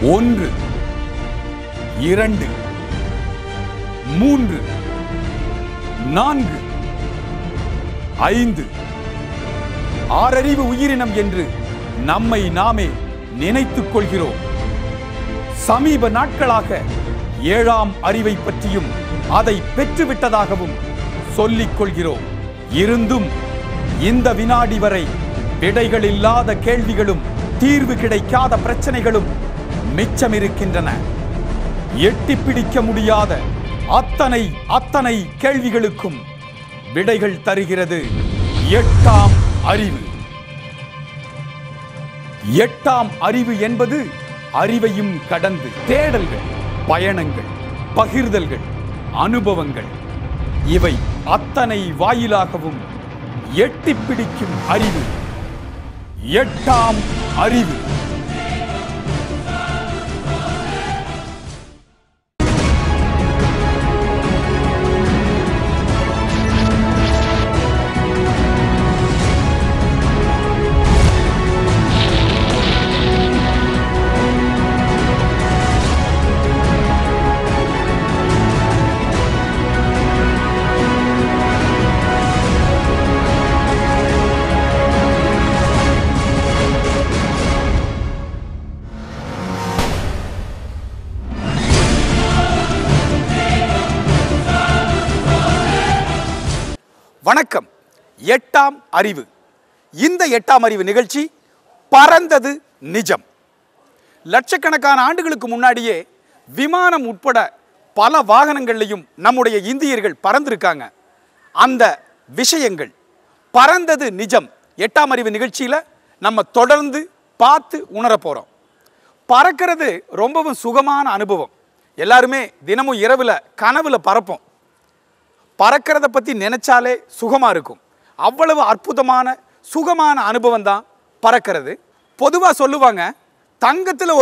1 2 3 4 5 ஆறறிவு உயிரினம் என்று நம்மை நாமே நினைத்துக் கொள்கிறோம். சமீப நாட்களாக 7ஆம் அறிவை பற்றியும் அதை பெற்றுவிட்டதாகவும் சொல்லிக் கொள்கிறோம். இருந்தும் இந்த வினாடி வரை விடைகள் இல்லாத கேள்விகளும் தீர்வு கிடைக்காத பிரச்சனைகளும் மிச்சமிருக்கின்றன. எட்டி பிடிக்க முடியாத அத்தனை கேள்விகளுக்கும் விடைகள் தருகிறது 8ஆம் அறிவு. 8ஆம் அறிவு என்பது அறிவையும் கடந்து தேடல்கள், பயணங்கள், பகிர்தல்கள், அனுபவங்கள், இவை அத்தனை வாயிலாகவும் எட்டி பிடிக்கும் அறிவு 8ஆம் அறிவு. வணக்கம். 8ஆம் அறிவு. இந்த 8ஆம் அறிவு நிகழ்ச்சி பறந்தது நிஜம். லட்சக்கணக்கான ஆண்டுகளுக்கு முன்னாடியே விமானம் உட்பட பல வாகனங்கள்லையும் நம்முடைய இந்தியர்கள் பறந்திருக்காங்க. அந்த விஷயங்கள் பறந்தது நிஜம் 8ஆம் அறிவு நிகழ்ச்சியில் நம்ம தொடர்ந்து பார்த்து உணர போகிறோம். பறக்கிறது ரொம்பவும் சுகமான அனுபவம். எல்லாருமே தினமும் இரவில் கனவுல பறப்போம். பறக்கிறத பற்றி நினைச்சாலே சுகமாக இருக்கும். அவ்வளவு அற்புதமான சுகமான அனுபவம் தான் பறக்கிறது. பொதுவாக சொல்லுவாங்க, தங்கத்தில்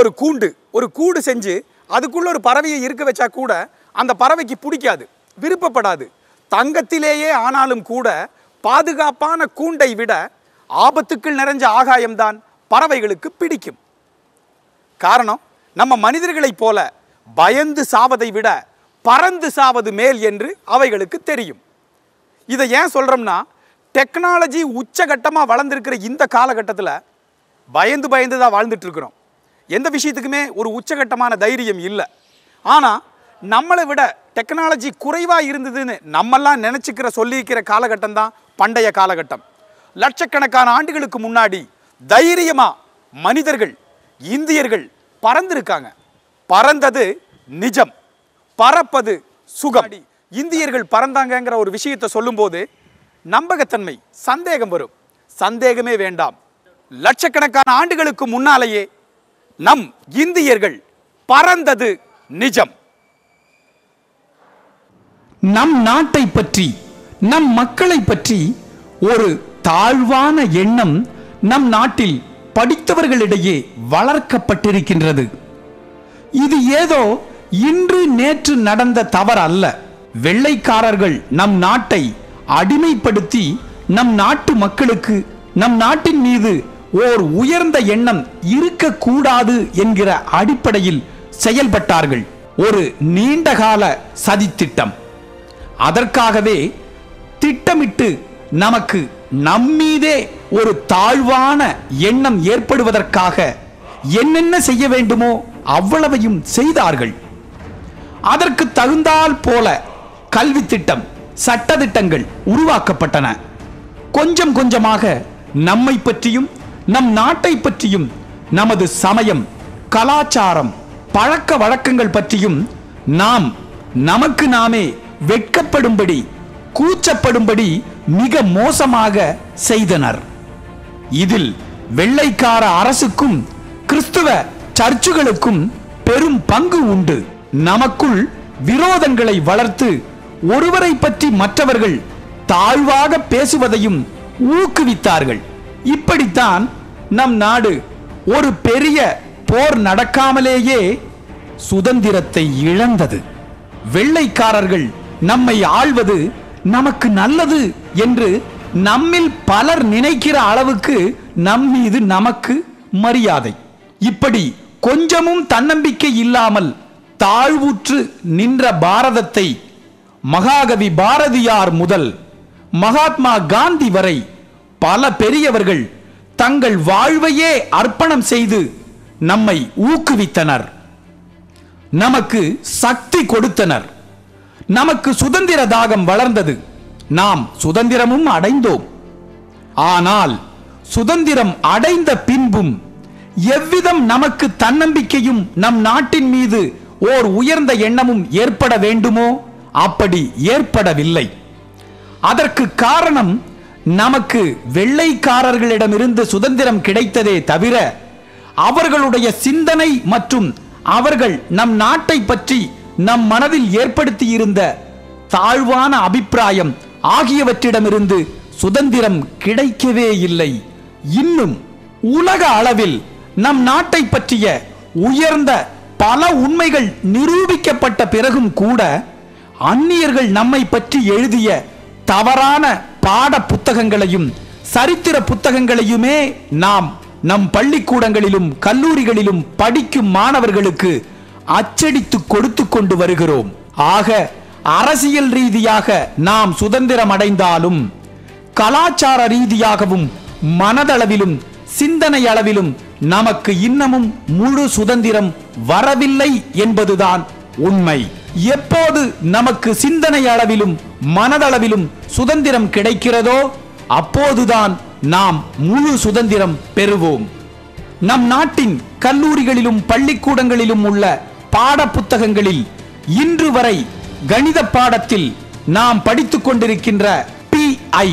ஒரு கூடு செஞ்சு அதுக்குள்ள ஒரு பறவையை இருக்க வச்சா கூட அந்த பறவைக்கு பிடிக்காது, விருப்பப்படாது. தங்கத்திலேயே ஆனாலும் கூட பாதுகாப்பான கூண்டை விட ஆபத்துக்கள் நிறைஞ்ச ஆகாயம்தான் பறவைகளுக்கு பிடிக்கும். காரணம், நம்ம மனிதர்களைப் போல பயந்து சாவதை விட பறந்து சாவது மேல் என்று அவைகளுக்கு தெரியும். இதை ஏன் சொல்கிறோம்னா, டெக்னாலஜி உச்சகட்டமாக வளர்ந்துருக்கிற இந்த காலகட்டத்தில் பயந்து தான் வாழ்ந்துட்டு இருக்கிறோம். எந்த விஷயத்துக்குமே ஒரு உச்சகட்டமான தைரியம் இல்லை. ஆனால் நம்மளை விட டெக்னாலஜி குறைவாக இருந்ததுன்னு நம்மெல்லாம் நினச்சிக்கிற சொல்லியிருக்கிற காலகட்டம் தான் பண்டைய காலகட்டம். லட்சக்கணக்கான ஆண்டுகளுக்கு முன்னாடி தைரியமாக மனிதர்கள், இந்தியர்கள் பறந்திருக்காங்க. பறந்தது நிஜம், பறப்பது சுகம். இந்தியர்கள் பறந்தாங்கிற ஒரு விஷயத்தை சொல்லும்போது நம்பகத்தன்மை, சந்தேகம் வரும். சந்தேகமே வேண்டாம். லட்சக்கணக்கான ஆண்டுகளுக்கு முன்னாலேயே நம் இந்தியர்கள் பறந்தது நிஜம். நம் நாட்டை பற்றி, நம் மக்களை பற்றி ஒரு தாழ்வான எண்ணம் நம் நாட்டில் படித்தவர்களிடையே வளர்க்கப்பட்டிருக்கின்றது. இது ஏதோ இன்று நேற்று நடந்த தவறு அல்ல. வெள்ளைக்காரர்கள் நம் நாட்டை அடிமைப்படுத்தி நம் நாட்டு மக்களுக்கு நம் நாட்டின் மீது ஓர் உயர்ந்த எண்ணம் இருக்கக்கூடாது என்கிற அடிப்படையில் செயல்பட்டார்கள். ஒரு நீண்டகால சதித்திட்டம். அதற்காகவே திட்டமிட்டு நமக்கு நம்மீதே ஒரு தாழ்வான எண்ணம் ஏற்படுவதற்காக என்னென்ன செய்ய வேண்டுமோ அவ்வளவையும் செய்தார்கள். அதற்கு தகுந்தால் போல கல்வி திட்டம், சட்ட திட்டங்கள் உருவாக்கப்பட்டன. கொஞ்சம் கொஞ்சமாக நம்மை பற்றியும் நம் நாட்டை பற்றியும் நமது சமயம், கலாச்சாரம், பழக்க வழக்கங்கள் பற்றியும் நாம் நமக்கு நாமே வெட்கப்படும்படி, கூச்சப்படும்படி மிக மோசமாக செய்தனர். இதில் வெள்ளைக்கார அரசுக்கும் கிறிஸ்துவ சர்ச்சுகளுக்கும் பெரும் பங்கு உண்டு. நமக்குள் விரோதங்களை வளர்த்து ஒருவரை பற்றி மற்றவர்கள் தாழ்வாக பேசுவதையும் ஊக்குவித்தார்கள். இப்படித்தான் நம் நாடு ஒரு பெரிய போர் நடக்காமலேயே சுதந்திரத்தை இழந்தது. வெள்ளைக்காரர்கள் நம்மை ஆள்வது நமக்கு நல்லது என்று நம்மில் பலர் நினைக்கிற அளவுக்கு நம் மீது நமக்கு மரியாதை. இப்படி கொஞ்சமும் தன்னம்பிக்கை இல்லாமல் தாழ்வுற்று நின்ற பாரதத்தை மகாகவி பாரதியார் முதல் மகாத்மா காந்தி வரை பல பெரியவர்கள் தங்கள் வாழ்வையே அர்ப்பணம் செய்து நம்மை ஊக்குவித்தனர், நமக்கு சக்தி கொடுத்தனர். நமக்கு சுதந்திர தாகம் வளர்ந்தது, நாம் சுதந்திரமும் அடைந்தோம். ஆனால் சுதந்திரம் அடைந்த பின்பும் எவ்விதம் நமக்கு தன்னம்பிக்கையும் நம் நாட்டின் மீது ஓர் உயர்ந்த எண்ணமும் ஏற்பட வேண்டுமோ அப்படி ஏற்படவில்லை. அதற்கு காரணம் நமக்கு வெள்ளைக்காரர்களிடமிருந்து சுதந்திரம் கிடைத்ததே தவிர அவர்களுடைய சிந்தனை மற்றும் அவர்கள் நம் நாட்டை பற்றி நம் மனதில் ஏற்படுத்தியிருந்த தாழ்வான அபிப்பிராயம் ஆகியவற்றிடமிருந்து சுதந்திரம் கிடைக்கவே இல்லை. இன்னும் உலக அளவில் நம் நாட்டை பற்றிய உயர்ந்த பல உண்மைகள் நிரூபிக்கப்பட்ட பிறகும் கூட அந்நியர்கள் நம்மை பற்றி எழுதிய தவறான பாட புத்தகங்களையும் சரித்திர புத்தகங்களையுமே நாம் நம் பள்ளிக்கூடங்களிலும் கல்லூரிகளிலும் படிக்கும் மாணவர்களுக்கு அச்சடித்து கொடுத்து கொண்டு வருகிறோம். ஆக அரசியல் ரீதியாக நாம் சுதந்திரம் அடைந்தாலும் கலாச்சார ரீதியாகவும் மனதளவிலும் சிந்தனை அளவிலும் நமக்கு இன்னமும் முழு சுதந்திரம் வரவில்லை என்பதுதான் உண்மை. எப்போது நமக்கு சிந்தனை அளவிலும் மனதளவிலும் சுதந்திரம் கிடைக்கிறதோ அப்போதுதான் நாம் முழு சுதந்திரம் பெறுவோம். நம் நாட்டின் கல்லூரிகளிலும் பள்ளிக்கூடங்களிலும் உள்ள பாட புத்தகங்களில் இன்று வரை கணித பாடத்தில் நாம் படித்துக் கொண்டிருக்கின்ற PI,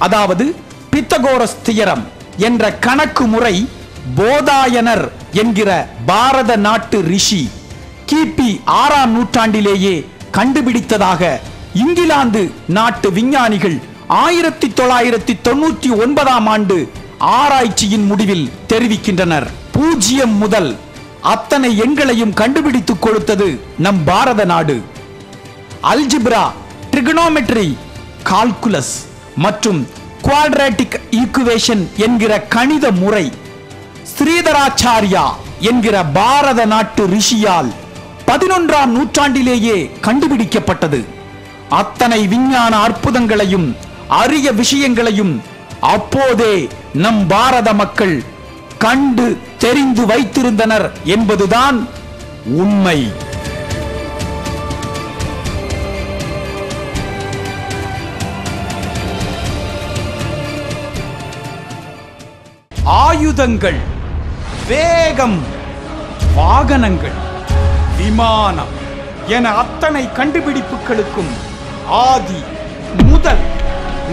அதாவது பித்தகோரஸ் தியரம் என்ற கணக்கு முறை போதாயனர் என்கிற பாரத நாட்டு ரிஷி கிபி 6ஆம் நூற்றாண்டிலேயே கண்டுபிடித்ததாக இங்கிலாந்து நாட்டு விஞ்ஞானிகள் 1999ஆம் ஆண்டு ஆராய்ச்சியின் முடிவில் தெரிவிக்கின்றனர். 0 முதல் அத்தனை எண்களையும் கண்டுபிடித்துக் கொடுத்தது நம் பாரத நாடு. அல்ஜிப்ரா, ட்ரிகனோமெட்ரி, கால்குலஸ் மற்றும் குவாட்ராட்டிக் ஈக்குவேஷன் என்கிற கணித முறை ஸ்ரீதராச்சாரியா என்கிற பாரத நாட்டு ரிஷியால் 11ஆம் நூற்றாண்டிலேயே கண்டுபிடிக்கப்பட்டது. அத்தனை விஞ்ஞான அற்புதங்களையும் அரிய விஷயங்களையும் அப்போதே நம் பாரத மக்கள் கண்டு தெரிந்து வைத்திருந்தனர் என்பதுதான் உண்மை. ஆயுதங்கள், வேகம், வாகனங்கள், விமானம் என அத்தனை கண்டுபிடிப்புகளுக்கும் ஆதி முதல்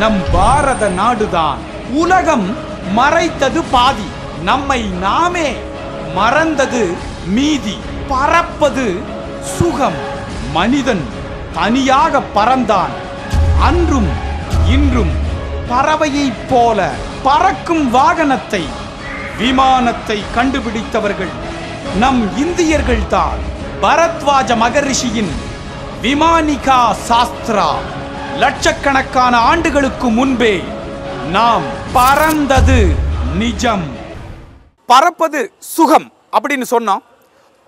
நம் பாரத நாடுதான். உலகம் மறைத்தது பாதி, நம்மை நாமே மறந்தது மீதி. பறப்பது சுகம், மனிதன் தனியாக பறந்தான். அன்றும் இன்றும் பறவையைப் போல பறக்கும் வாகனத்தை, விமானத்தை கண்டுபிடித்தவர்கள் நம் இந்தியர்கள்தான். பரத்வாஜ மகரிஷியின் விமானிகா சாஸ்திரா லட்சக்கணக்கான ஆண்டுகளுக்கு முன்பே நாம் பறந்தது நிஜம். பறப்பது சுகம் அப்படின்னு சொன்னோம்.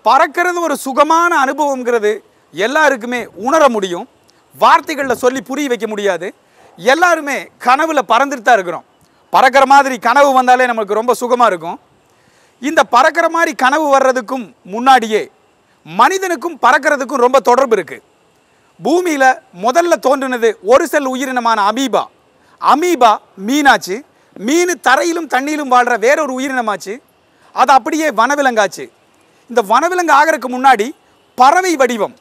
பறக்கிறது ஒரு சுகமான அனுபவம்ங்கிறது எல்லாருக்குமே உணர முடியும். வார்த்தைகளில் சொல்லி புரிய வைக்க முடியாது. எல்லாருமே கனவுல பறந்துட்டு தான் இருக்கிறோம். பறக்கிற மாதிரி கனவு வந்தாலே நமக்கு ரொம்ப சுகமாக இருக்கும். இந்த பறக்கிற மாதிரி கனவு வர்றதுக்கும் முன்னாடியே மனிதனுக்கும் பறக்கிறதுக்கும் ரொம்ப தொடர்பு இருக்குது. பூமியில் முதல்ல தோன்றினது ஒரு செல் உயிரினமான அமீபா. அமீபா மீனாச்சு. மீன் தரையிலும் தண்ணியிலும் வாழ்கிற வேறொரு உயிரினமாச்சு. அது அப்படியே வனவிலங்காச்சு. இந்த வனவிலங்கு ஆகிறதுக்கு முன்னாடி பறவை வடிவம்,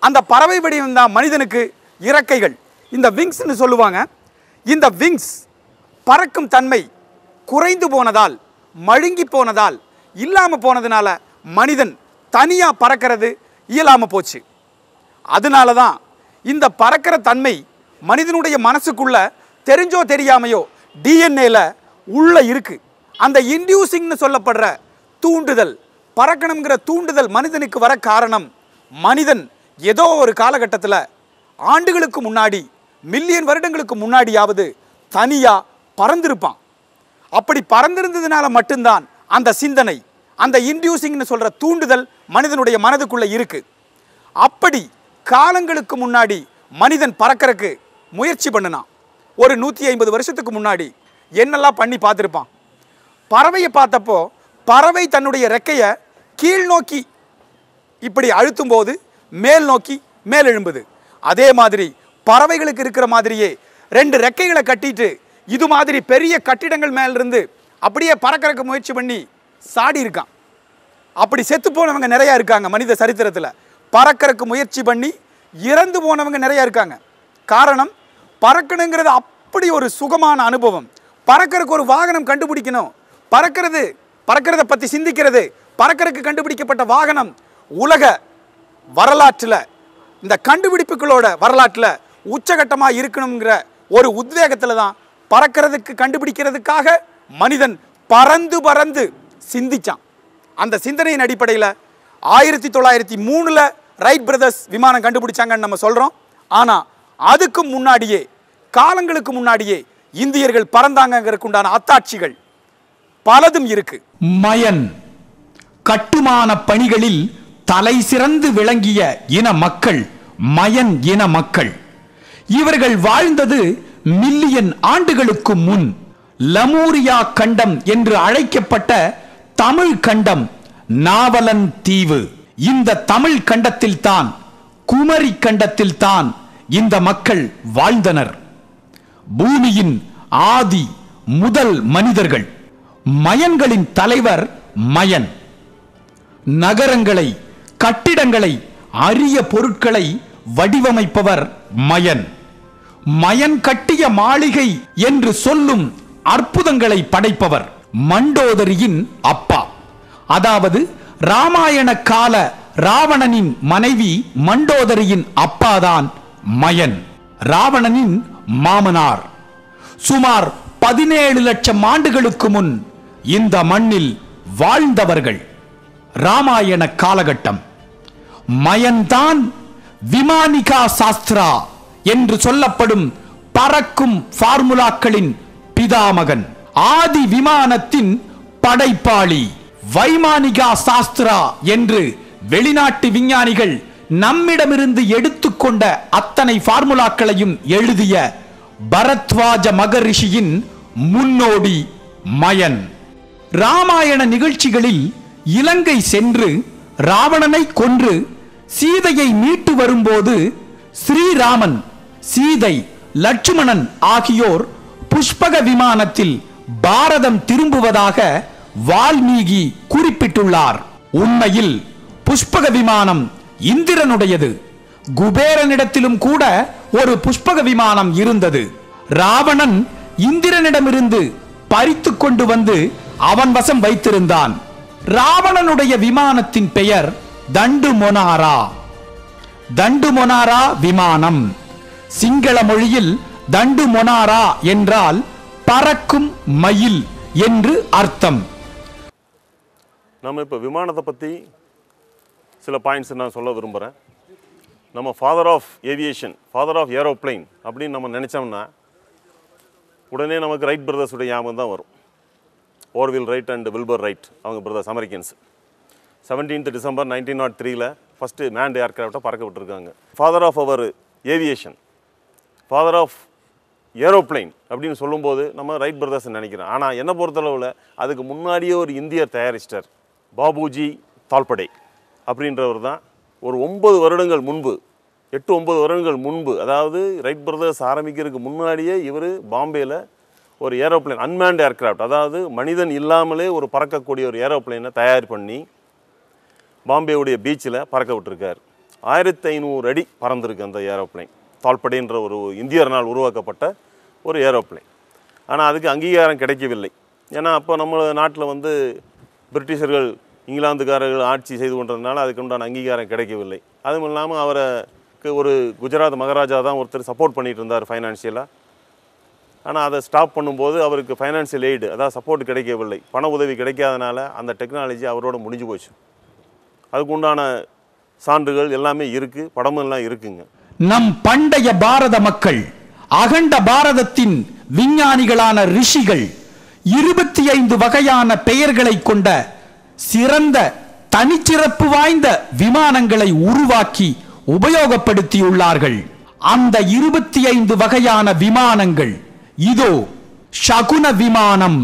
அந்த பறவை வடிவம் தான் மனிதனுக்கு இறக்கைகள், இந்த விங்ஸ்னு சொல்லுவாங்க. இந்த விங்ஸ் பறக்கும் தன்மை குறைந்து போனதால், மழுங்கி போனதால், இல்லாமல் போனதுனால மனிதன் தனியாக பறக்கிறது இயலாமல் போச்சு. அதனால தான் இந்த பறக்கிற தன்மை மனிதனுடைய மனசுக்குள்ள தெரிஞ்சோ தெரியாமையோ டிஎன்ஏல உள்ள இருக்கு. அந்த இன்டியூசிங்னு சொல்லப்படுற தூண்டுதல், பறக்கணுங்கிற தூண்டுதல் மனிதனுக்கு வர காரணம், மனிதன் ஏதோ ஒரு காலகட்டத்தில் ஆண்டுகளுக்கு முன்னாடி, மில்லியன் வருடங்களுக்கு முன்னாடியாவது தனியாக பறந்திருப்பான். அப்படி பறந்திருந்ததுனால மட்டும்தான் அந்த சிந்தனை, அந்த இன்டியூசிங்னு சொல்ற தூண்டுதல் மனிதனுடைய மனதுக்குள்ள இருக்கு. அப்படி காலங்களுக்கு முன்னாடி மனிதன் பறக்கறக்கு முயற்சி பண்ணினான். ஒரு 150 வருஷத்துக்கு முன்னாடி என்னெல்லாம் பண்ணி பார்த்துருப்பான். பறவையை பார்த்தப்போ பறவை தன்னுடைய ரெக்கையை கீழ் நோக்கி இப்படி அழுத்தும் போது மேல் நோக்கி மேல் எழும்புது. அதே மாதிரி பறவைகளுக்கு இருக்கிற மாதிரியே 2 ரெக்கைகளை கட்டிட்டு இது மாதிரி பெரிய கட்டிடங்கள் மேலிருந்து அப்படியே பறக்கறக்கு முயற்சி பண்ணி சாடி இருக்கான். அப்படி செத்து போனவங்க நிறையா இருக்காங்க மனித சரித்திரத்தில். பறக்கறக்கு முயற்சி பண்ணி இறந்து போனவங்க நிறையா இருக்காங்க. காரணம், பறக்கணுங்கிறது அப்படி ஒரு சுகமான அனுபவம். பறக்கறக்கு ஒரு வாகனம் கண்டுபிடிக்கணும், பறக்கிறத பற்றி சிந்திக்கிறது, பறக்கறக்கு கண்டுபிடிக்கப்பட்ட வாகனம் உலக வரலாற்றில் இந்த கண்டுபிடிப்புகளோட வரலாற்றில் உச்சகட்டமாக இருக்கணுங்கிற ஒரு உத்வேகத்தில் தான் பறக்கிறதுக்கு கண்டுபிடிக்கிறதுக்காக மனிதன் பறந்து பறந்து சிந்திச்சான். அந்த சிந்தனையின் அடிப்படையில் 1903 ரைட் பிரதர்ஸ் விமானம் கண்டுபிடிச்சாங்கன்னு நம்ம சொல்கிறோம். ஆனால் அதுக்கு முன்னாடியே, காலங்களுக்கு முன்னாடியே இந்தியர்கள் பறந்தாங்கிறதுக்கு உண்டான அத்தாட்சிகள் பலதும் இருக்கு. மயன் கட்டுமான பணிகளில் தலை சிறந்து விளங்கிய இன மக்கள் மயன் இன மக்கள். இவர்கள் வாழ்ந்தது மில்லியன் ஆண்டுகளுக்கு முன். லமூரியா கண்டம் என்று அழைக்கப்பட்ட தமிழ் கண்டம் நாவலன் தீவு. இந்த தமிழ் கண்டத்தில் தான், குமரி கண்டத்தில் தான் இந்த மக்கள் வாழ்ந்தனர். பூமியின் ஆதி முதல் மனிதர்கள். மயன்களின் தலைவர் மயன். நகரங்களை, கட்டிடங்களை, அரிய பொருட்களை வடிவமைப்பவர் மயன். மயன் கட்டிய மாளிகை என்று சொல்லும் அற்புதங்களை படைப்பவர் மண்டோதரியின் அப்பா. அதாவது ராமாயண கால ராவணனின் மனைவி மண்டோதரியின் அப்பாதான் மயன், ராவணனின் மாமனார். சுமார் 17 லட்சம் ஆண்டுகளுக்கு முன் இந்த மண்ணில் வாழ்ந்தவர்கள். ராமாயண காலகட்டம். மயன்தான் விமானிகா சாஸ்திரா என்று சொல்லப்படும் பறக்கும் ஃபார்முலாக்களின் பிதாமகன், ஆதி விமானத்தின் படைப்பாளி. வைமானிகா சாஸ்திரா என்று வெளிநாட்டு விஞ்ஞானிகள் நம்மிடமிருந்து எடுத்துக்கொண்ட அத்தனை ஃபார்முலாக்களையும் எழுதிய பரத்வாஜ மகரிஷியின் முன்னோடி மயன். ராமாயண நிகழ்ச்சிகளில் இலங்கை சென்று ராவணனை கொன்று சீதையை மீட்டு வரும்போது ஸ்ரீராமன், சீதை, லட்சுமணன் ஆகியோர் புஷ்பக விமானத்தில் பாரதம் திரும்புவதாக வால்மீகி குறிப்பிட்டுள்ளார். உண்மையில் புஷ்பக விமானம் இந்திரனுடையது. குபேரனிடத்திலும் கூட ஒரு புஷ்பக விமானம் இருந்தது. ராவணன் இந்திரனிடமிருந்து பறித்து கொண்டு வந்து அவன் வசம் வைத்திருந்தான். ராவணனுடைய விமானத்தின் பெயர் தண்டுமொனாரா. தண்டுமொனாரா விமானம். சிங்கள மொழியில் தண்டுமொனாரா என்றால் பறக்கும் மயில் என்று அர்த்தம். நம்ம இப்போ விமானத்தை பற்றி சில பாயிண்ட்ஸ் நான் சொல்ல விரும்புகிறேன். நம்ம father of aviation, father of aeroplane அப்படின்னு நம்ம நினச்சோம்னா உடனே நமக்கு ரைட் பிரதர்ஸுடைய ஞாபகம் தான் வரும். Orville Wright and Wilbur Wright, அவங்க brothers Americans. 17th December 1903 first manned ஏர்கிராஃப்டை பறக்க விட்டுருக்காங்க. Father of our aviation, father of aeroplane அப்படின்னு சொல்லும்போது நம்ம ரைட் பிரதர்ஸ் நினைக்கிறோம். ஆனால் என்னை பொறுத்தளவில் அதுக்கு முன்னாடியே ஒரு இந்தியர் தயாரிஸ்டர் பாபுஜி தால்படே அப்படின்றவர் தான் ஒரு 9 வருடங்கள் முன்பு, 8-9 வருடங்கள் முன்பு, அதாவது ரைட் பிரதர்ஸ் ஆரம்பிக்கிறதுக்கு முன்னாடியே இவர் பாம்பேயில் ஒரு ஏரோப்ளைன், அன்மேண்ட் ஏர்கிராஃப்ட், அதாவது மனிதன் இல்லாமலே ஒரு பறக்கக்கூடிய ஒரு ஏரோப்ளைனை தயார் பண்ணி பாம்பேவுடைய பீச்சில் பறக்க விட்டுருக்கார். 1500 அடி பறந்துருக்கு அந்த ஏரோப்ளைன். தால்படேன்ற ஒரு இந்தியர்னால் உருவாக்கப்பட்ட ஒரு ஏரோப்ளைன். ஆனால் அதுக்கு அங்கீகாரம் கிடைக்கவில்லை. ஏன்னா அப்போ நம்ம நாட்டில் வந்து பிரிட்டிஷர்கள், இங்கிலாந்துக்காரர்கள் ஆட்சி செய்து கொண்டதுனால அதுக்கு உண்டான அங்கீகாரம் கிடைக்கவில்லை. அதுவும் இல்லாமல் அவருக்கு ஒரு குஜராத் மகாராஜா தான் ஒருத்தர் சப்போர்ட் பண்ணிகிட்டு இருந்தார் ஃபைனான்ஷியலாக. ஆனால் அதை ஸ்டாப் பண்ணும்போது அவருக்கு ஃபைனான்சியல் எய்டு, அதாவது சப்போர்ட் கிடைக்கவில்லை, பண உதவி கிடைக்காதனால அந்த டெக்னாலஜி அவரோட முடிஞ்சு போச்சு. அதுக்கு உண்டான சான்றுகள் எல்லாமே இருக்குது, படமும் எல்லாம் இருக்குங்க. நம் பண்டைய பாரத மக்கள், அகண்ட பாரதத்தின் விஞ்ஞானிகளான ரிஷிகள் 25 வகையான பெயர்களை கொண்ட சிறந்த தனிச்சிறப்பு வாய்ந்த விமானங்களை உருவாக்கி உபயோகப்படுத்தியுள்ளார்கள். அந்த 25 வகையான விமானங்கள் இதோ: சகுன விமானம்,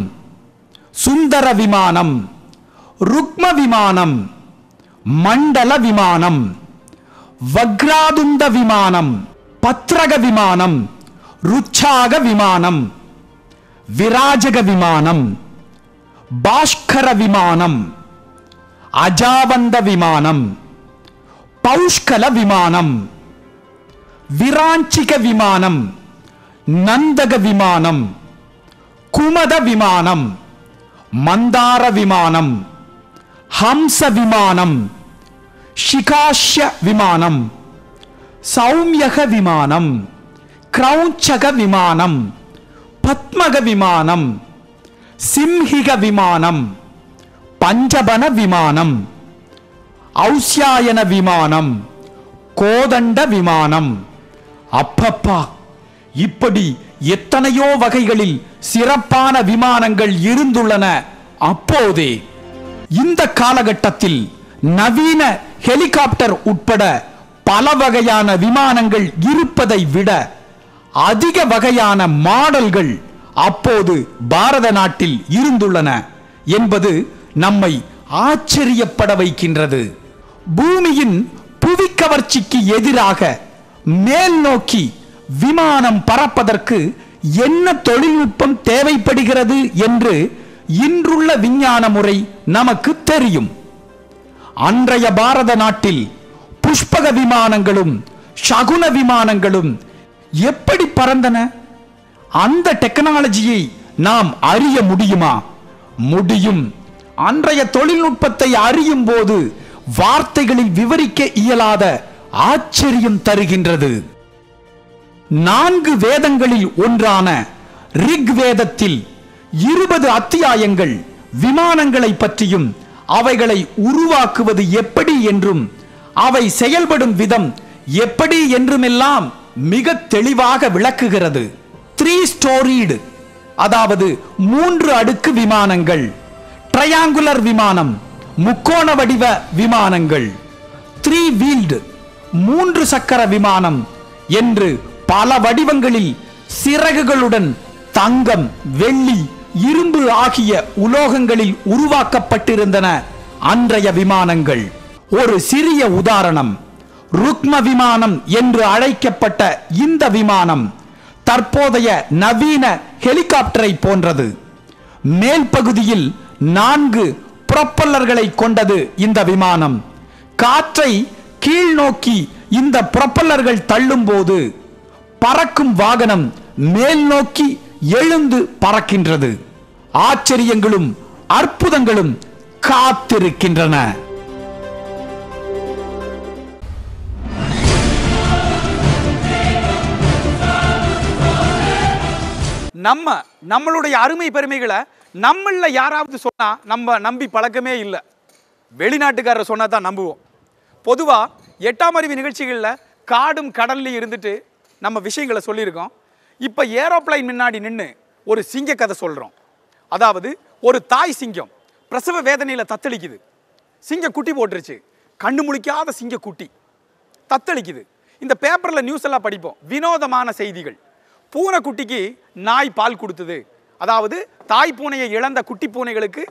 சுந்தர விமானம், ருக்ம விமானம், மண்டல விமானம், வக்ராதுண்ட விமானம், பத்ரக விமானம், ருச்சாக விமானம், விராஜக விமானம், பாஸ்கர விமானம், அஜாவந்த விமானம், பௌஷ்கல விமானம், விராஞ்சிக விமானம், நந்தக விமானம், குமத விமானம், மந்தார விமானம், ஹம்ச விமானம், ஷிகாஷ்ய விமானம், சௌமியக விமானம், கிரௌஞ்சக விமானம், பத்மக விமானம், சிம்ஹிக விமானம், பஞ்சபன விமானம், ஔஸ்யாயன விமானம், கோதண்ட விமானம். அப்பப்பா, இப்படி எத்தனையோ வகைகளில் சிறப்பான விமானங்கள் இருந்துள்ளன. அப்போதே இந்த காலகட்டத்தில் நவீன ஹெலிகாப்டர் உட்பட பல வகையான விமானங்கள் இருப்பதை விட அதிக வகையான மாடல்கள் அப்போது பாரத நாட்டில் இருந்துள்ளன என்பது நம்மை ஆச்சரியப்பட வைக்கின்றது. பூமியின் புவிக்கவர்ச்சிக்கு எதிராக மேல் நோக்கி விமானம் பறப்பதற்கு என்ன தொழில்நுட்பம் தேவைப்படுகிறது என்று இன்றுள்ள விஞ்ஞான முறை நமக்கு தெரியும். அன்றைய பாரத நாட்டில் புஷ்பக விமானங்களும் சகுன விமானங்களும் எப்படி பறந்தன? அந்த டெக்னாலஜியை நாம் அறிய முடியுமா? முடியும். அன்றைய தொழில்நுட்பத்தை அறியும் போது வார்த்தைகளில் விவரிக்க இயலாத ஆச்சரியம் தருகின்றது. 4 வேதங்களில் ஒன்றான ரிக் வேதத்தில் 20 அத்தியாயங்கள் விமானங்களை பற்றியும் அவைகளை உருவாக்குவது எப்படி என்றும் அவை செயல்படும் விதம் எப்படி என்றுமெல்லாம் மிக தெளிவாக விளக்குகிறது. 3 ஸ்டோரிடு, அதாவது 3 அடுக்கு விமானங்கள், ட்ரையாங்குலர் விமானம், முக்கோண வடிவ விமானங்கள், 3 வீல்டு, 3 சக்கர விமானம் என்று பல வடிவங்களில் சிறகுகளுடன் தங்கம், வெள்ளி, இரும்பு ஆகிய உலோகங்களில் உருவாக்கப்பட்டிருந்தன அன்றைய விமானங்கள். ஒரு சிறிய உதாரணம், ருக்ம விமானம் என்று அழைக்கப்பட்ட இந்த விமானம் தற்போதைய நவீன ஹெலிகாப்டரை போன்றது. மேல் பகுதியில் 4 புரொப்பல்லர்களை கொண்டது இந்த விமானம். காற்றை கீழ் நோக்கி இந்த புரொப்பல்லர்கள் தள்ளும் போது பறக்கும் வாகனம் மேல் நோக்கி எழுந்து பறக்கின்றது. ஆச்சரியங்களும் அற்புதங்களும் காத்திருக்கின்றன. நம்மளுடைய அருமை பெருமைகளை நம்மள யாராவது சொன்னா நம்ம நம்பி பழக்கமே இல்லை. வெளிநாட்டுக்காரர் சொன்னா தான் நம்புவோம். பொதுவா 8ஆம் அறிவு நிகழ்ச்சிகளில் காடும் கடல்லையும் இருந்துட்டு நம்ம விஷயங்களை சொல்லியிருக்கோம். இப்போ ஏரோப்ளைன் முன்னாடி நின்று ஒரு சிங்க கதை சொல்கிறோம். அதாவது ஒரு தாய் சிங்கம் பிரசவ வேதனையில் தத்தளிக்குது. சிங்க குட்டி போட்டுருச்சு. கண்ணு முழிக்காத சிங்க குட்டி தத்தளிக்குது. இந்த பேப்பரில் நியூஸ் எல்லாம் படிப்போம். வினோதமான செய்திகள். பூனைக்குட்டிக்கு நாய் பால் கொடுத்தது. அதாவது தாய் பூனையை இழந்த குட்டி பூனைகளுக்கு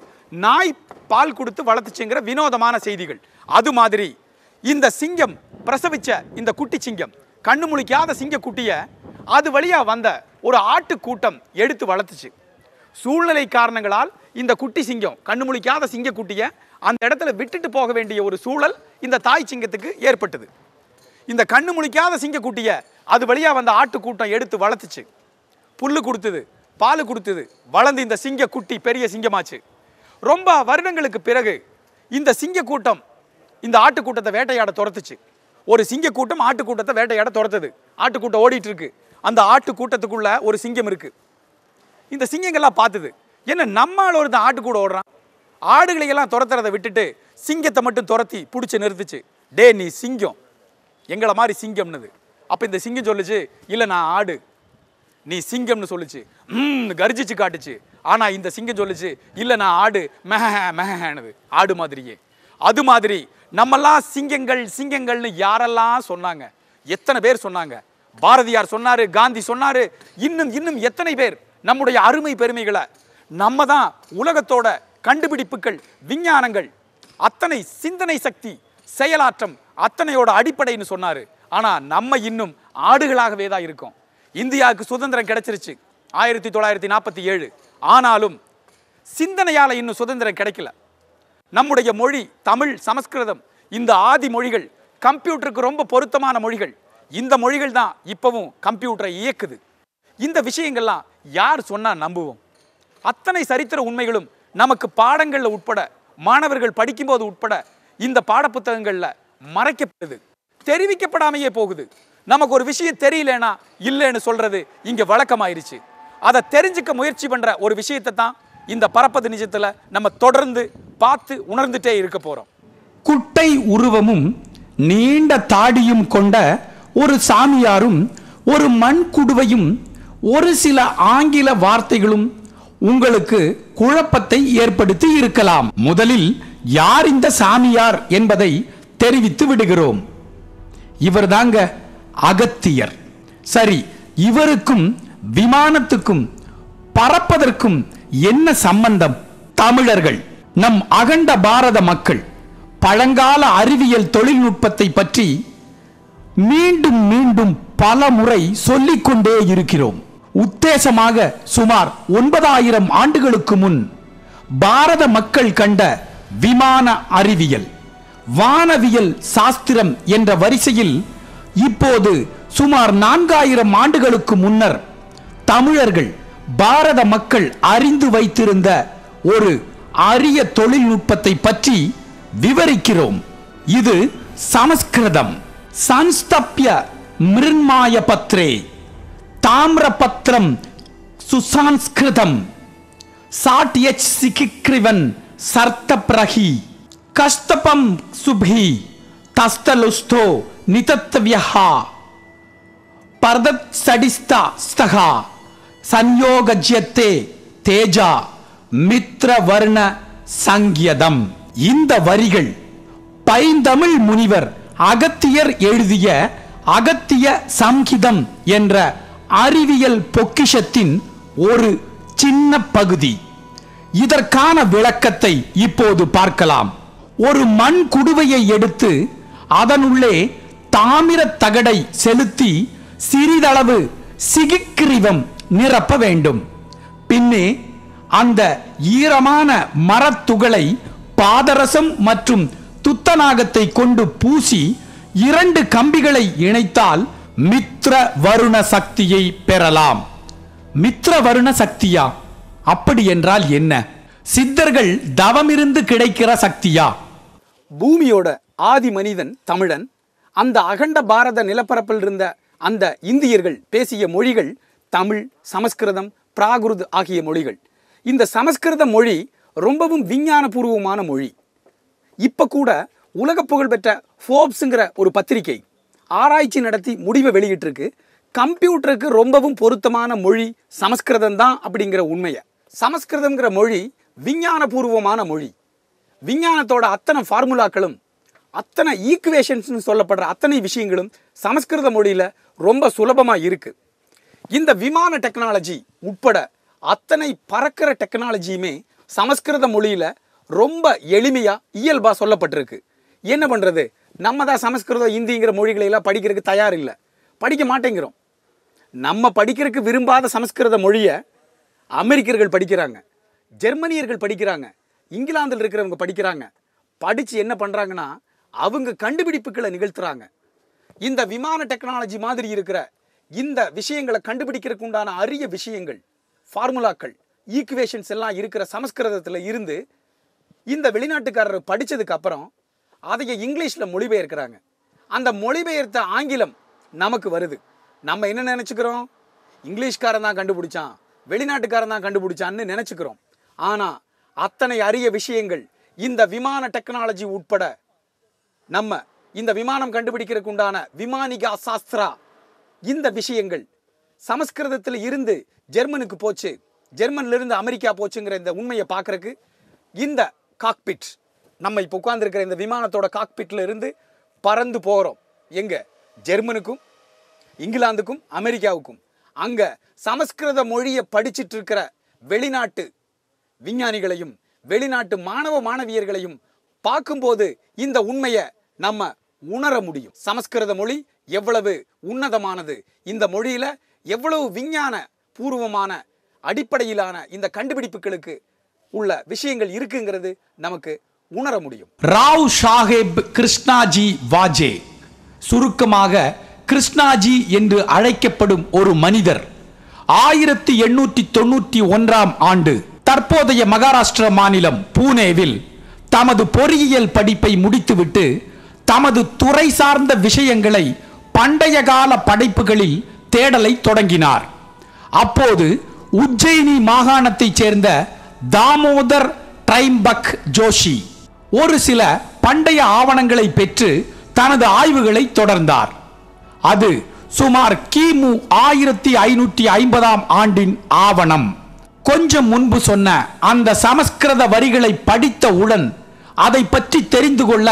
நாய் பால் கொடுத்து வளர்த்துச்சுங்கிற வினோதமான செய்திகள். அது மாதிரி இந்த சிங்கம் பிரசவிச்ச இந்த குட்டி சிங்கம், கண்ணு முழிக்காத சிங்க குட்டியை அது வழியா வந்த ஒரு ஆட்டு கூட்டம் எடுத்து வளர்த்துச்சு. சூழ்நிலை காரணங்களால் இந்த குட்டி சிங்கம், கண்ணு முழிக்காத சிங்க குட்டியை அந்த இடத்துல விட்டுட்டு போக வேண்டிய ஒரு சூழல் இந்த தாய் சிங்கத்துக்கு ஏற்பட்டது. இந்த கண்ணு முழிக்காத சிங்க குட்டியை அது வழியா வந்த ஆட்டு கூட்டம் எடுத்து வளர்த்துச்சு. புல்லு கொடுத்தது, பால் கொடுத்தது, வளர்ந்து இந்த சிங்க குட்டி பெரிய சிங்கமாச்சு. ரொம்ப வருடங்களுக்கு பிறகு இந்த சிங்க கூட்டம் இந்த ஆட்டுக்கூட்டத்தை வேட்டையாட துரத்துச்சு. ஒரு சிங்க கூட்டம் ஆட்டுக்கூட்டத்தை வேட்டையாட துரத்துது. ஆட்டுக்கூட்டம் ஓடிட்டு இருக்கு. அந்த ஆட்டுக்கூட்டத்துக்குள்ள ஒரு சிங்கம் இருக்கு. இந்த சிங்கங்கள்லாம் பார்த்தது, என்ன நம்மால் ஒருத்தன் ஆட்டுக்கூட ஓடுறான், ஆடுகளையெல்லாம் துரத்துறதை விட்டுட்டு சிங்கத்தை மட்டும் துரத்தி பிடிச்சி நிறுத்துச்சு. டே நீ சிங்கம், எங்களை மாதிரி சிங்கம்னுது. அப்போ இந்த சிங்கம் சொல்லுச்சு, இல்லை நான் ஆடு. நீ சிங்கம்னு சொல்லுச்சு, கர்ஜிச்சு காட்டுச்சு. ஆனா இந்த சிங்கம் சொல்லுச்சு, இல்ல நான் ஆடு, மெஹ மெஹனது, ஆடு மாதிரியே. அது மாதிரி நம்மெல்லாம் சிங்கங்கள் சிங்கங்கள்னு யாரெல்லாம் சொன்னாங்க, எத்தனை பேர் சொன்னாங்க. பாரதியார் சொன்னாரு, காந்தி சொன்னாரு, இன்னும் எத்தனை பேர் நம்முடைய அருமை பெருமைகளை, நம்ம தான் உலகத்தோட கண்டுபிடிப்புகள், விஞ்ஞானங்கள், அத்தனை சிந்தனை சக்தி, செயலாற்றம் அத்தனையோட அடிப்படைன்னு சொன்னாரு. ஆனா நம்ம இன்னும் ஆடுகளாகவே தான் இருக்கோம். இந்தியாவுக்கு சுதந்திரம் கிடைச்சிருச்சு 1947. ஆனாலும் சிந்தனையால இன்னும் சுதந்திரம் கிடைக்கல. நம்முடைய மொழி தமிழ், சமஸ்கிருதம், இந்த ஆதி மொழிகள் கம்ப்யூட்டருக்கு ரொம்ப பொருத்தமான மொழிகள். இந்த மொழிகள் தான் இப்பவும் கம்ப்யூட்டரை இயக்குது. இந்த விஷயங்கள்லாம் யார் சொன்னா நம்புவோம்? அத்தனை சரித்திர உண்மைகளும் நமக்கு பாடங்கள்ல உட்பட, மாணவர்கள் படிக்கும்போது உட்பட இந்த பாடப்புத்தகங்கள்ல மறைக்கப்படுது, தெரிவிக்கப்படாமையே போகுது. நமக்கு ஒரு விஷயம் தெரியலனா இல்லைன்னு சொல்றது இங்க வழக்கமாயிருச்சு. அதை தெரிஞ்சுக்க முயற்சி பண்ற ஒரு விஷயத்தை தான் இந்த பரப்பது நிஜத்துல நம்ம தொடர்ந்து பார்த்து உணர்ந்துட்டே இருக்க போறோம். குட்டை உருவமும் நீண்ட தாடியும் கொண்ட ஒரு சாமியாரும் ஒரு மண் குடுவையும் ஒரு சில ஆங்கில வார்த்தைகளும் உங்களுக்கு குழப்பத்தை ஏற்படுத்தி இருக்கலாம். முதலில் யார் இந்த சாமியார் என்பதை தெரிவித்து விடுகிறோம். இவர் தாங்க அகத்தியர். சரி, இவருக்கும் விமானத்துக்கும் பறப்பதற்கும் என்ன சம்பந்தம்? தமிழர்கள், நம் அகண்ட பாரத மக்கள் பழங்கால அறிவியல் தொழில்நுட்பத்தை பற்றி மீண்டும் மீண்டும் பல முறை சொல்லிக்கொண்டே இருக்கிறோம். உத்தேசமாக சுமார் 9000 ஆண்டுகளுக்கு முன் பாரத மக்கள் கண்ட விமான அறிவியல், வானவியல் சாஸ்திரம் என்ற வரிசையில் இப்போது சுமார் 4000 ஆண்டுகளுக்கு முன்னர் தமிழர்கள் பாரத மக்கள் அறிந்து வைத்திருந்த ஒரு அரிய தொழில்நுட்பத்தை பற்றி விவரிக்கிறோம். இது சமஸ்கிருதம். சன்ஸ்தப்ய மிருண்மாய பத்ரே தாமிரபத்ரம் சுசான்ஸ்கிருதம் சாட்யச் சிகிக்ரிவன் சர்த்தப்ரஹி கஸ்தபம் சுபி தஸ்தலுஸ்தோ நிதத்வ்யஹா பர்தத் சடிஸ்தா ஸ்தகா சன்யோகஜ்யத்தே தேஜா மித்ரவர்ண சங்கியதம். இந்த வரிகள் பைந்தமிழ் முனிவர் அகத்தியர் எழுதிய அகத்திய சம்ஹிதம் என்ற அறிவியல் பொக்கிஷத்தின் ஒரு சின்ன பகுதி. இதற்கான விளக்கத்தை இப்போது பார்க்கலாம். ஒரு மண் குடுவையை எடுத்து அதனுள்ளே தாமிர தகடை செலுத்தி சிறிதளவு சிகிக்ரிவம் நிரப்ப வேண்டும். பின்னே அந்த ஈரமான மரத்துகளை பாதரசம் மற்றும் துத்தநாகத்தை கொண்டு பூசி 2 கம்பிகளை இணைத்தால் மித்ர வருண சக்தியை பெறலாம். மித்ர வருண சக்தியா? அப்படி என்றால் என்ன? சித்தர்கள் தவமிருந்து கிடைக்கிற சக்தியா? பூமியோட ஆதி மனிதன் தமிழன். அந்த அகண்ட பாரத நிலப்பரப்பில் இருந்த அந்த இந்தியர்கள் பேசிய மொழிகள் தமிழ், சமஸ்கிருதம், பிராகிருத் ஆகிய மொழிகள். இந்த சமஸ்கிருத மொழி ரொம்பவும் விஞ்ஞானபூர்வமான மொழி. இப்ப கூட உலக புகழ்பெற்ற ஃபோர்ப்ஸ்ங்கிற ஒரு பத்திரிகை ஆராய்ச்சி நடத்தி முடிவை வெளியிட்டிருக்கு. கம்ப்யூட்டருக்கு ரொம்பவும் பொருத்தமான மொழி சமஸ்கிருதம் தான் அப்படிங்கிற உண்மையை. சமஸ்கிருதம்ங்கிற மொழி விஞ்ஞானபூர்வமான மொழி. விஞ்ஞானத்தோட அத்தனை ஃபார்முலாக்களும், அத்தனை ஈக்குவேஷன்ஸ்னு சொல்லப்படுற அத்தனை விஷயங்களும் சமஸ்கிருத மொழியில ரொம்ப சுலபமா இருக்கு. இந்த விமான டெக்னாலஜி உட்பட அத்தனை பறக்கிற டெக்னாலஜியுமே சமஸ்கிருத மொழியில ரொம்ப எளிமையா இயல்பா சொல்லப்பட்டிருக்கு. என்ன பண்றது, நம்ம தான் சமஸ்கிருதம் இந்திங்கிற மொழிகளை எல்லாம் படிக்கிறதுக்கு தயார் இல்லை, படிக்க மாட்டேங்கிறோம். நம்ம படிக்கிறதுக்கு விரும்பாத சமஸ்கிருத மொழியை அமெரிக்கர்கள் படிக்கிறாங்க, ஜெர்மனியர்கள் படிக்கிறாங்க, இங்கிலாந்தில் இருக்கிறவங்க படிக்கிறாங்க. படிச்சு என்ன பண்றாங்கன்னா அவங்க கண்டுபிடிப்புகளை நிகழ்த்துறாங்க. இந்த விமான டெக்னாலஜி மாதிரி இருக்கிற இந்த விஷயங்களை கண்டுபிடிக்கிறதுக்கு உண்டான அரிய விஷயங்கள், ஃபார்முலாக்கள், ஈக்குவேஷன்ஸ் எல்லாம் இருக்கிற சமஸ்கிருதத்தில் இருந்து இந்த வெளிநாட்டுக்காரர் படித்ததுக்கு அப்புறம் அதைய இங்கிலீஷில் மொழிபெயர்க்கிறாங்க. அந்த மொழிபெயர்த்த ஆங்கிலம் நமக்கு வருது. நம்ம என்ன நினச்சிக்கிறோம், இங்கிலீஷ்காரன் தான் கண்டுபிடிச்சான், வெளிநாட்டுக்காரன் தான் கண்டுபிடிச்சான்னு நினச்சிக்கிறோம். ஆனால் அத்தனை அரிய விஷயங்கள் இந்த விமான டெக்னாலஜி உட்பட நம்ம இந்த விமானம் கண்டுபிடிக்கிறதுக்கு உண்டான விமானிகா சாஸ்திரா, இந்த விஷயங்கள் சமஸ்கிருதத்தில் இருந்து ஜெர்மனுக்கு போச்சு, ஜெர்மன்ல இருந்து அமெரிக்கா போச்சுங்கிற இந்த உண்மையை பார்க்கறதுக்கு இந்த காக்பிட், நம்ம இப்போ உட்கார்ந்துருக்கிற இந்த விமானத்தோட காக்பிட்ல இருந்து பறந்து போகிறோம். எங்க? ஜெர்மனுக்கும் இங்கிலாந்துக்கும் அமெரிக்காவுக்கும். அங்க சமஸ்கிருத மொழியை படிச்சிட்டு இருக்கிற வெளிநாட்டு விஞ்ஞானிகளையும் வெளிநாட்டு மாணவ மாணவியர்களையும் பார்க்கும்போது இந்த உண்மையை நம்ம உணர முடியும். சமஸ்கிருத மொழி எவ்வளவு உன்னதமானது, இந்த மொழியில எவ்வளவு விஞ்ஞான பூர்வமான அடிப்படையிலான இந்த கண்டுபிடிப்புகளுக்கு உள்ள விஷயங்கள் இருக்குங்கிறது நமக்கு உணர முடியும். ராவ் சாஹேப் கிருஷ்ணாஜி வாஜே, சுருக்கமாக கிருஷ்ணாஜி என்று அழைக்கப்படும் ஒரு மனிதர் 1891ஆம் ஆண்டு தற்போதைய மகாராஷ்டிர மாநிலம் பூனேவில் தமது பொறியியல் படிப்பை முடித்துவிட்டு தமது துறை சார்ந்த விஷயங்களை பண்டைய கால படைப்புகளில் தேடலை தொடங்கினார். அப்போது உஜ்ஜயினி மாகாணத்தைச் சேர்ந்த தாமோதர் ட்ரைம்பக் ஜோஷி ஒரு சில பண்டைய ஆவணங்களை பெற்று தனது ஆய்வுகளை தொடர்ந்தார். அது சுமார் கிமு 1550ஆம் ஆண்டின் ஆவணம். கொஞ்சம் முன்பு சொன்ன அந்த சமஸ்கிருத வரிகளை படித்தவுடன் அதை பற்றி தெரிந்து கொள்ள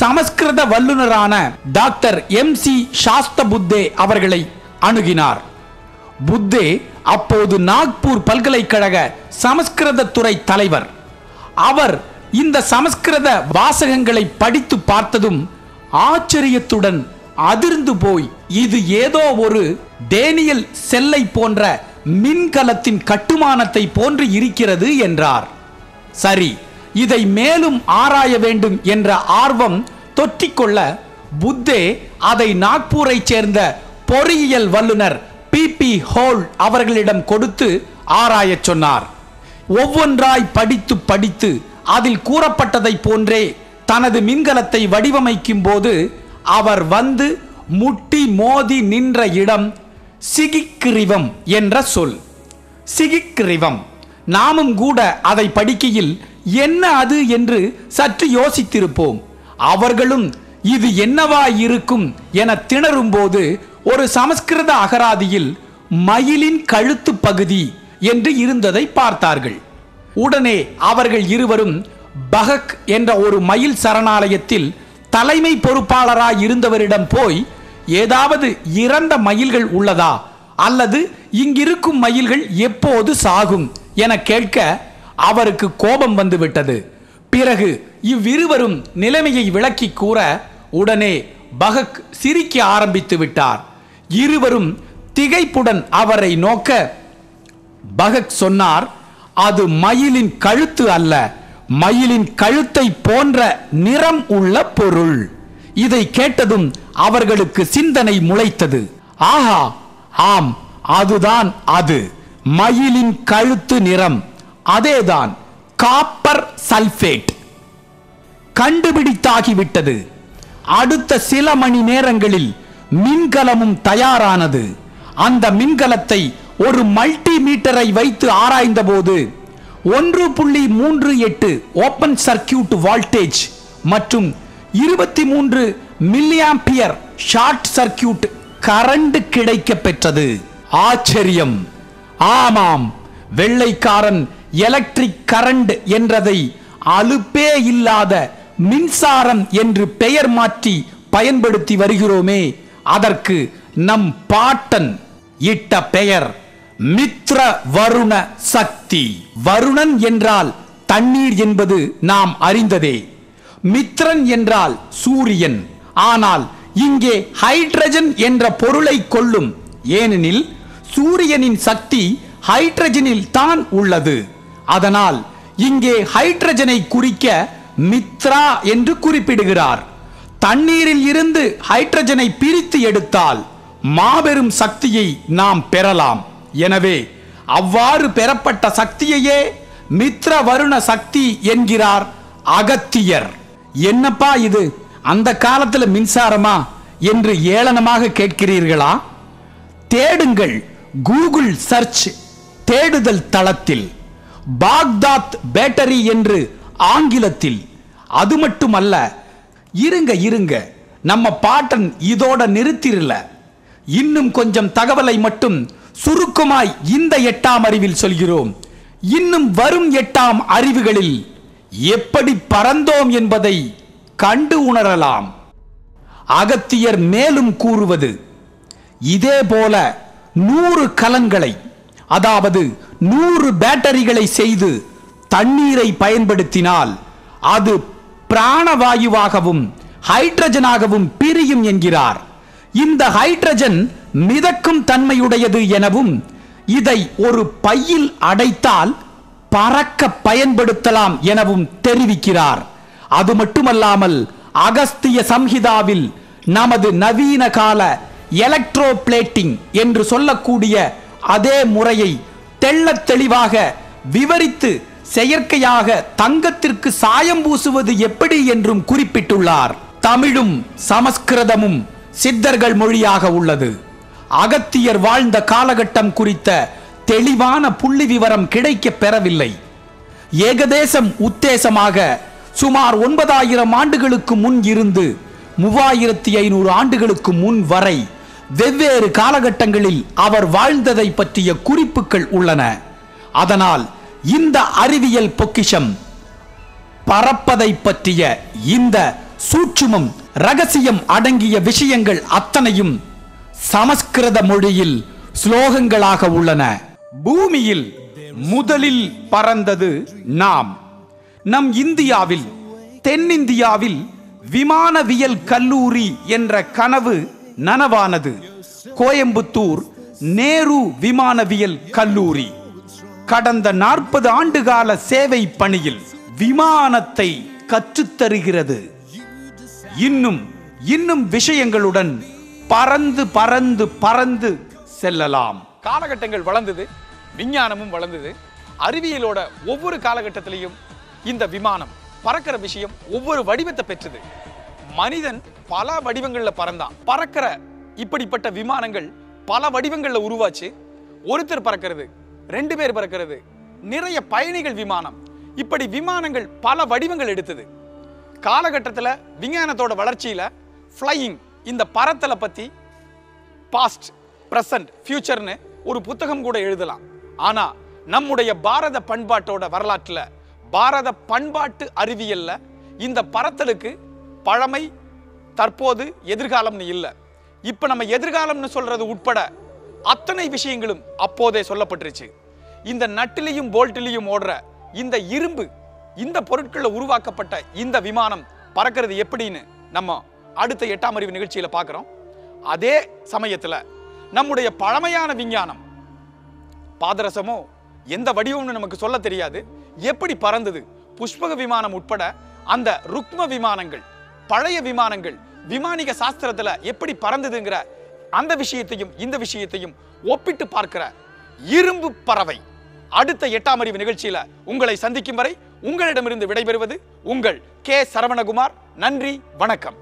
சமஸ்கிருத வல்லுநரான டாக்டர் MC சாஸ்தபுத்தே அவர்களை அணுகினார். புத்தே அப்போது நாக்பூர் பல்கலைக்கழக சமஸ்கிருத துறை தலைவர். அவர் இந்த சமஸ்கிருத வாசகங்களை படித்து பார்த்ததும் ஆச்சரியத்துடன் அதிர்ந்து போய், இது ஏதோ ஒரு டேனியல் செல்லை போன்ற மின்கலத்தின் கட்டுமானத்தை போன்று இருக்கிறது என்றார். சரி, இதை மேலும் ஆராய வேண்டும் என்ற ஆர்வம் தொற்றிக்கொள்ள புத்தே அதை நாக்பூரை சேர்ந்த பொறியியல் வல்லுனர் PP ஹோல் அவர்களிடம் கொடுத்து ஆராயச் சொன்னார். ஒவ்வொன்றாய் படித்து படித்து அதில் கூறப்பட்டதை போன்றே தனது மின்கலத்தை வடிவமைக்கும் போது அவர் வந்து முட்டி மோதி நின்ற இடம் சிகிக்ரிவம் என்ற சொல். சிகிக்ரிவம், நாமும் கூட அதை படிக்கையில் என்ன அது என்று சற்று யோசித்திருப்போம். அவர்களும் இது என்னவா இருக்கும் என திணறும் போது ஒரு சமஸ்கிருத அகராதியில் மயிலின் கழுத்து பகுதி என்று இருந்ததை பார்த்தார்கள். உடனே அவர்கள் இருவரும் பகக் என்ற ஒரு மயில் சரணாலயத்தில் தலைமை பொறுப்பாளராய் இருந்தவரிடம் போய், ஏதாவது இறந்த மயில்கள் உள்ளதா, அல்லது இங்கிருக்கும் மயில்கள் எப்போது சாகும் என கேட்க அவருக்கு கோபம் வந்துவிட்டது. பிறகு இவ்விருவரும் நிலைமையை விளக்கி கூற உடனே பகக் சிரிக்க ஆரம்பித்து விட்டார். இருவரும் திகைப்புடன் அவரை நோக்க பகக் சொன்னார், அது மயிலின் கழுத்து அல்ல, மயிலின் கழுத்தை போன்ற நிறம் உள்ள பொருள். இதை கேட்டதும் அவர்களுக்கு சிந்தனை முளைத்தது. ஆஹா, ஆம், அதுதான் அது, மயிலின் கழுத்து நிறம், அதேதான், காப்பர் சல்பேட். கண்டுபிடித்தாகிவிட்டது. அடுத்த சில மணி நேரங்களில் மின்கலமும் தயாரானது. அந்த மின்கலத்தை ஒரு மல்டிமீட்டரை வைத்து ஆராய்ந்த போது 1.38 ஓபன் சர்க்கியூட் வோல்டேஜ் மற்றும் 23 மில்லியாம்பியர் ஷார்ட் சர்க்கியூட் கரண்ட் கிடைக்க பெற்றது. ஆச்சரியம்! ஆமாம், வெள்ளைக்காரன் எலக்ட்ரிக் கரண்ட் என்றதை அலுப்பே இல்லாத மின்சாரம் என்று பெயர் மாற்றி பயன்படுத்தி வருகிறோமே, அதற்கு நம் பாட்டன் இட்ட பெயர் மித்ர வருண சக்தி. வருணன் என்றால் தண்ணீர் என்பது நாம் அறிந்ததே. மித்ரன் என்றால் சூரியன். ஆனால் இங்கே ஹைட்ரஜன் என்ற பொருளை கொள்ளும். ஏனெனில் சூரியனின் சக்தி ஹைட்ரஜனில் தான் உள்ளது. அதனால் இங்கே ஹைட்ரஜனை குறிக்க மித்ரா என்று குறிப்பிடுகிறார். தண்ணீரில் இருந்து ஹைட்ரஜனை பிரித்து எடுத்தால் மாபெரும் சக்தியை நாம் பெறலாம். எனவே அவ்வாறு பெறப்பட்ட சக்தியையே மித்ர வருண சக்தி என்கிறார் அகத்தியர். என்னப்பா இது, அந்த காலத்தில் மின்சாரமா என்று ஏளனமாக கேட்கிறீர்களா? தேடுங்கள் கூகுள் சர்ச் தேடுதல் தளத்தில் பாக்தாத் பேட்டரி என்று ஆங்கிலத்தில். அது மட்டுமல்ல, இருங்க, நம்ம பாட்டன் இதோட நிறுத்திரல. இன்னும் கொஞ்சம் தகவலை மட்டும் சுருக்கமாய் இந்த 8ஆம் அறிவில் சொல்கிறோம். இன்னும் வரும் 8ஆம் அறிவுகளில் எப்படி பறந்தோம் என்பதை கண்டு உணரலாம். அகத்தியர் மேலும் கூறுவது, இதே போல 100 கலன்களை, அதாவது 100 பேட்டரிகளை செய்து தண்ணீரை பயன்படுத்தினால் அது பிராணவாயுவாகவும் ஹைட்ரஜனாகவும் பிரியும் என்கிறார். இந்த ஹைட்ரஜன் மிதக்கும் தன்மையுடையது எனவும் இதை ஒரு பையில் அடைத்தால் பறக்க பயன்படுத்தலாம் எனவும் தெரிவிக்கிறார். அது மட்டுமல்லாமல் அகஸ்திய சம்ஹிதாவில் நமது நவீன கால எலக்ட்ரோ பிளேட்டிங் என்று சொல்லக்கூடிய அதே முறையை தெள்ளத் தெளிவாக விவரித்து செயற்கையாக தங்கத்திற்கு சாயம் பூசுவது எப்படி என்றும் குறிப்பிட்டுள்ளார். தமிழும் சமஸ்கிருதமும் சித்தர்கள் மொழியாக உள்ளது. அகத்தியர் வாழ்ந்த காலகட்டம் குறித்த தெளிவான புள்ளி விவரம் கிடைக்க பெறவில்லை. ஏகதேசம் உத்தேசமாக சுமார் 9000 ஆண்டுகளுக்கு முன் இருந்து 3500 ஆண்டுகளுக்கு முன் வரை வெவ்வேறு காலகட்டங்களில் அவர் வாழ்ந்ததை பற்றிய குறிப்புகள் உள்ளன. அதனால் இந்த அறிவியல் பொக்கிஷம் பறப்பதை பற்றிய இந்த சூட்சுமம் ரகசியம் அடங்கிய விஷயங்கள் அத்தனையும் சமஸ்கிருத மொழியில் ஸ்லோகங்களாக உள்ளன. பூமியில் முதலில் பறந்தது நாம். நம் இந்தியாவில், தென்னிந்தியாவில் விமானவியல் கல்லூரி என்ற கனவு நனவானது. கோயம்புத்தூர் நேரு விமானவியல் கல்லூரி கடந்த 40 ஆண்டுகால சேவை பணியில் விமானத்தை கற்றுத்தருகிறது. இன்னும் விஷயங்களுடன் பறந்து பறந்து பறந்து செல்லலாம். காலகட்டங்கள் வளர்ந்தது, விஞ்ஞானமும் வளர்ந்தது. அறிவியலோட ஒவ்வொரு காலகட்டத்திலையும் இந்த விமானம் பறக்கிற விஷயம் ஒவ்வொரு வடிவத்தை பெற்றது. மனிதன் பல வடிவங்களில் பறந்தான். பறக்கிற இப்படிப்பட்ட விமானங்கள் பல வடிவங்களில் உருவாச்சு. ஒருத்தர் பறக்கிறது, 2 பேர் பறக்கிறது, நிறைய பயணிகள் விமானம், இப்படி விமானங்கள் பல வடிவங்கள் எடுத்தது. காலகட்டத்தில் விஞ்ஞானத்தோட வளர்ச்சியில ஃப்ளையிங், இந்த பறத்தலை பத்தி பாஸ்ட், பிரசன்ட், ஃபியூச்சர்னு ஒரு புத்தகம் கூட எழுதலாம். ஆனா நம்முடைய பாரத பண்பாட்டோட வரலாற்றுல, பாரத பண்பாட்டு அறிவியல்ல இந்த பறத்தலுக்கு பழமை, தற்போது, எதிர்காலம்னு இல்லை. இப்ப நம்ம எதிர்காலம்னு சொல்றது உட்பட அத்தனை விஷயங்களும் அப்போதே சொல்லப்பட்டுருச்சு. இந்த நட்டிலையும் போல்ட்டிலையும் ஓடுற இந்த இரும்பு, இந்த பொருட்களில் உருவாக்கப்பட்ட இந்த விமானம் பறக்கிறது எப்படின்னு நம்ம அடுத்த 8ஆம் அறிவு நிகழ்ச்சியில பார்க்கிறோம். அதே சமயத்துல நம்முடைய பழமையான விஞ்ஞானம், பாதரசமோ எந்த வடிவம்னு நமக்கு சொல்ல தெரியாது, எப்படி பறந்தது, புஷ்பக விமானம் உட்பட அந்த ருக்ம விமானங்கள், பழைய விமானங்கள் விமானிக சாஸ்திரத்துல எப்படி பறந்ததுங்கிற அந்த விஷயத்தையும் இந்த விஷயத்தையும் ஒப்பிட்டு பார்க்கிற இரும்பு பறவை அடுத்த 8ஆம் அறிவு நிகழ்ச்சியில உங்களை சந்திக்கும் வரை உங்களிடமிருந்து விடைபெறுவது உங்கள் கே. சரவணகுமார். நன்றி, வணக்கம்.